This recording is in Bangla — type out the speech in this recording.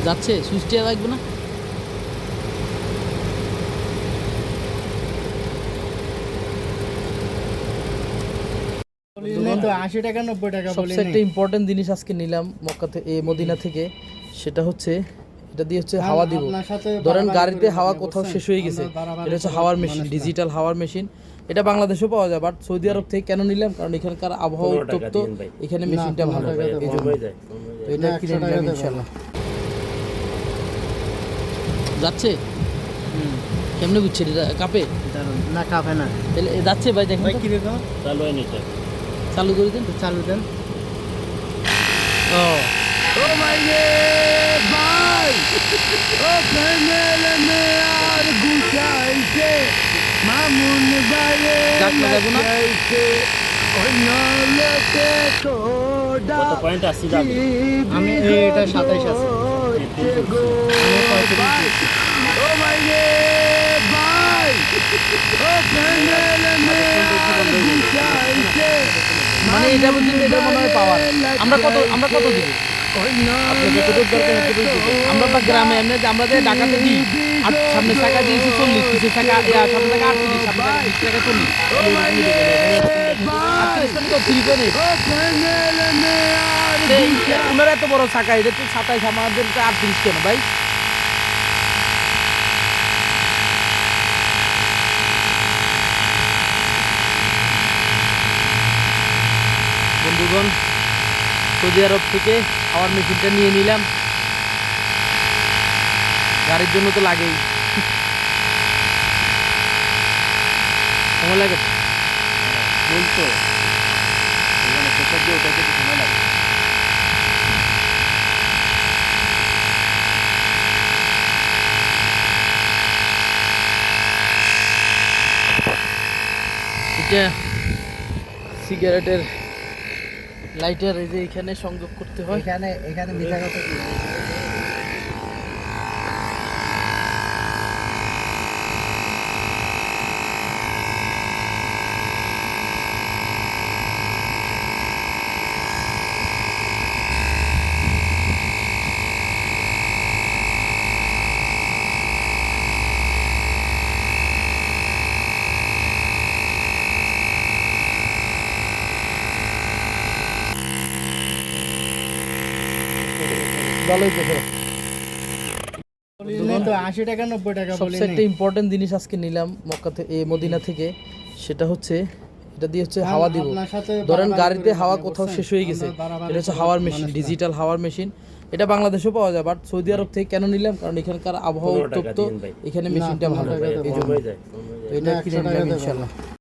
যাচ্ছে সুইচটা লাগবে না। তো 80 টাকা 90 টাকা সবচেয়ে একটা ইম্পর্টেন্ট জিনিস আজকে নিলাম মক্কা থেকে মদিনা থেকে, সেটা হচ্ছে এটা দিয়ে হচ্ছে হাওয়া দিব। ধরেন গাড়িতে হাওয়া কোথাও শেষ হয়ে গেছে, এটা হচ্ছে হাওয়ার মেশিন, ডিজিটাল হাওয়ার মেশিন। এটা বাংলাদেশেও পাওয়া যায়, বাট সৌদি আরব থেকে কেন নিলাম, কারণ এখানকার আবহাওয়া উত্তপ্ত, এখানে মেশিনটা ভালো, এই জন্য তো এটা কিনে নিলাম ইনশাল্লাহ। যাচ্ছে কেমনে বুঝছে এটা কাপে না কাপে না যাচ্ছে ভাই, দেখেন ভাই কি রে চালু হয় নিচে চালু করে দেন। চালু দেন। ও ভাই রে ভাই, ও প্রেমের মেয়ার গুছাইছে মামুন ভাইরে যাইছে অন্যতে তোডা কত পয়েন্ট আসছে যাবে আমি এটা 27 আছে ও ভাই রে ভাই, ও প্রেমের মেয়ার গুছাইছে মানে এটা পর্যন্ত এটা মনে হয় পাওয়ার। আমরা কত দিব আমরা তো গ্রামে এমনি যে আমরা যে ঢাকাতে দিই, সামনে টাকা দিয়েছি 40, কিছু টাকা সামনে টাকা 38, সামনে টাকা 20 টাকা 40 ওনার এত বড় টাকা, এটা তো 27, আমাদের 38 কেন ভাই? বন্ধুগণ, সৌদি আরব থেকে হাওয়ার মেশিনটা নিয়ে নিলাম, গাড়ির জন্য তো লাগেই, সময় লাগে বলতো ওখানে প্রেসার দিয়ে ওটাকে সময় লাগে। এটা সিগারেটের লাইটার, এই যে এখানে সংযোগ করতে হয়। এখানে মিঠা কথা কি ভালোই দেখো। তো 80 টাকা 90 টাকা সবচেয়ে একটা ইম্পর্টেন্ট জিনিস আজকে নিলাম মক্কা থেকে মদিনা থেকে, সেটা হচ্ছে এটা দিয়ে হচ্ছে হাওয়া দিব। ধরেন গাড়িতে হাওয়া কোথাও শেষ হয়ে গেছে, এটা হচ্ছে হাওয়ার মেশিন, ডিজিটাল হাওয়ার মেশিন। এটা বাংলাদেশেও পাওয়া যায়, বাট সৌদি আরব থেকে কেন নিলাম, কারণ এখানকার আবহাওয়া উত্তপ্ত, এখানে মেশিনটা ভালো, এই জন্য তো এটা কিনে নিলাম ইনশাল্লাহ।